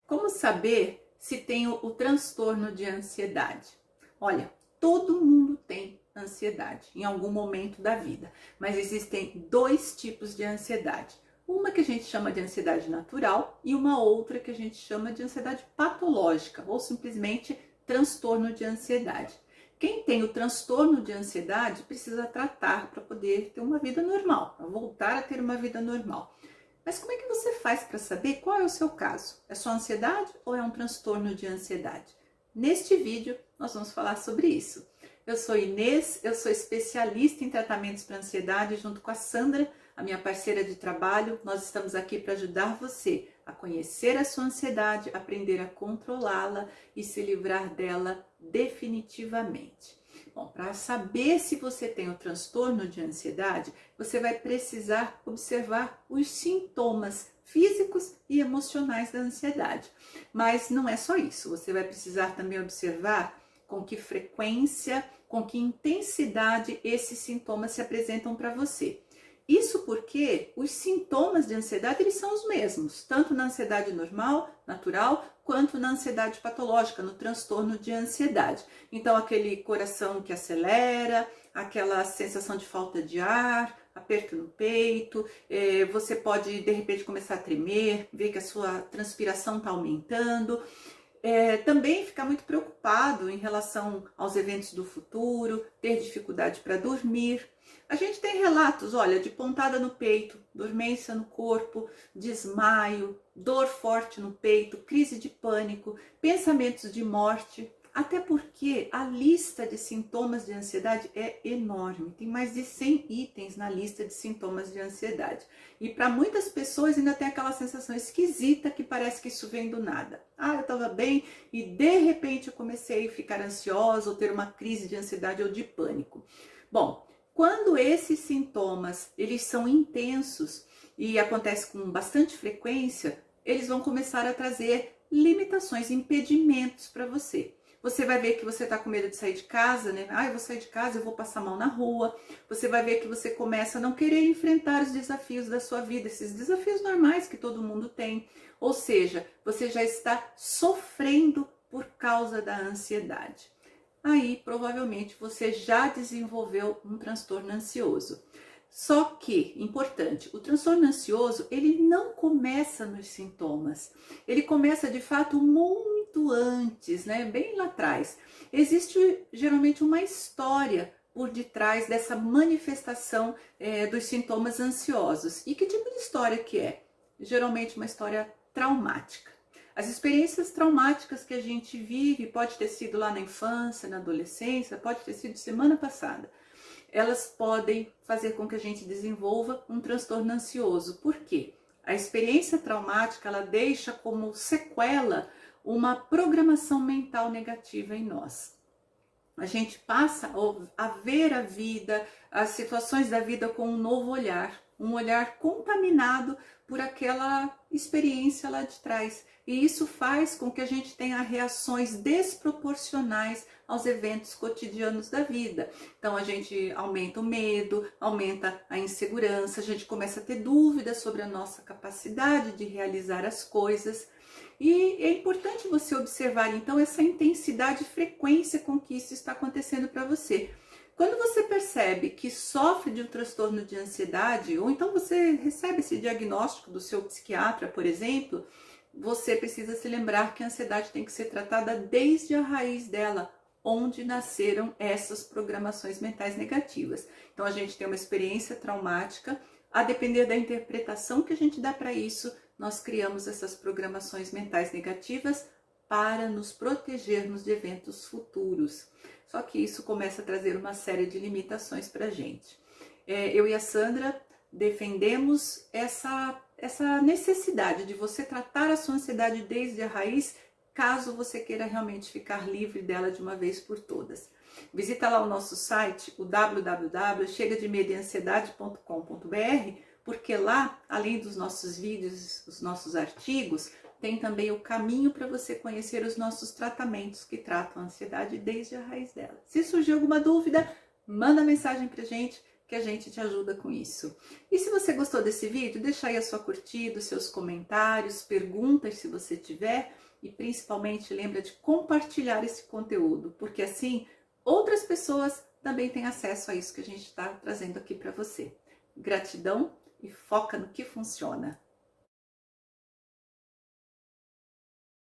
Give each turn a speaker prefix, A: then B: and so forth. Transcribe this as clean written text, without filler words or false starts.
A: Como saber se tem o transtorno de ansiedade? Olha, todo mundo tem ansiedade em algum momento da vida, mas existem dois tipos de ansiedade. Uma que a gente chama de ansiedade natural e uma outra que a gente chama de ansiedade patológica ou simplesmente transtorno de ansiedade. Quem tem o transtorno de ansiedade precisa tratar para poder ter uma vida normal, para voltar a ter uma vida normal. Mas como é que você faz para saber qual é o seu caso? É só ansiedade ou é um transtorno de ansiedade? Neste vídeo nós vamos falar sobre isso. Eu sou Inês, eu sou especialista em tratamentos para ansiedade junto com a Sandra, a minha parceira de trabalho. Nós estamos aqui para ajudar você a conhecer a sua ansiedade, aprender a controlá-la e se livrar dela definitivamente. Bom, para saber se você tem o transtorno de ansiedade, você vai precisar observar os sintomas físicos e emocionais da ansiedade. Mas não é só isso, você vai precisar também observar com que frequência, com que intensidade esses sintomas se apresentam para você. Isso porque os sintomas de ansiedade eles são os mesmos, tanto na ansiedade normal, natural, quanto na ansiedade patológica, no transtorno de ansiedade. Então, aquele coração que acelera, aquela sensação de falta de ar, aperto no peito, você pode de repente começar a tremer, ver que a sua transpiração está aumentando. Também ficar muito preocupado em relação aos eventos do futuro, ter dificuldade para dormir. A gente tem relatos, olha, de pontada no peito, dormência no corpo, desmaio, dor forte no peito, crise de pânico, pensamentos de morte. Até porque a lista de sintomas de ansiedade é enorme. Tem mais de 100 itens na lista de sintomas de ansiedade. E para muitas pessoas ainda tem aquela sensação esquisita que parece que isso vem do nada. Ah, eu estava bem e de repente eu comecei a ficar ansiosa ou ter uma crise de ansiedade ou de pânico. Bom, quando esses sintomas eles são intensos e acontecem com bastante frequência, eles vão começar a trazer limitações, impedimentos para você. Você vai ver que você está com medo de sair de casa, né? Ah, eu vou sair de casa, eu vou passar mal na rua. Você vai ver que você começa a não querer enfrentar os desafios da sua vida, esses desafios normais que todo mundo tem. Ou seja, você já está sofrendo por causa da ansiedade. Aí, provavelmente, você já desenvolveu um transtorno ansioso. Só que, importante, o transtorno ansioso, ele não começa nos sintomas. Ele começa, de fato, muito antes, né? Bem lá atrás. Existe, geralmente, uma história por detrás dessa manifestação dos sintomas ansiosos. E que tipo de história que é? Geralmente, uma história traumática. As experiências traumáticas que a gente vive, pode ter sido lá na infância, na adolescência, pode ter sido semana passada. Elas podem fazer com que a gente desenvolva um transtorno ansioso. Por quê? A experiência traumática, ela deixa como sequela uma programação mental negativa em nós. A gente passa a ver a vida, as situações da vida com um novo olhar, um olhar contaminado por aquela experiência lá de trás. E isso faz com que a gente tenha reações desproporcionais aos eventos cotidianos da vida. Então a gente aumenta o medo, aumenta a insegurança, a gente começa a ter dúvidas sobre a nossa capacidade de realizar as coisas. E é importante você observar então essa intensidade e frequência com que isso está acontecendo para você. Quando você percebe que sofre de um transtorno de ansiedade, ou então você recebe esse diagnóstico do seu psiquiatra, por exemplo, você precisa se lembrar que a ansiedade tem que ser tratada desde a raiz dela, onde nasceram essas programações mentais negativas. Então a gente tem uma experiência traumática, a depender da interpretação que a gente dá para isso, nós criamos essas programações mentais negativas para nos protegermos de eventos futuros. Só que isso começa a trazer uma série de limitações para a gente. Eu e a Sandra defendemos essa necessidade de você tratar a sua ansiedade desde a raiz, caso você queira realmente ficar livre dela de uma vez por todas. Visita lá o nosso site, o www.chegademediansiedade.com.br, porque lá, além dos nossos vídeos, os nossos artigos, tem também o caminho para você conhecer os nossos tratamentos que tratam a ansiedade desde a raiz dela. Se surgir alguma dúvida, manda mensagem para a gente que a gente te ajuda com isso. E se você gostou desse vídeo, deixa aí a sua curtida, os seus comentários, perguntas se você tiver, e principalmente lembra de compartilhar esse conteúdo, porque assim outras pessoas também têm acesso a isso que a gente está trazendo aqui para você. Gratidão e foca no que funciona.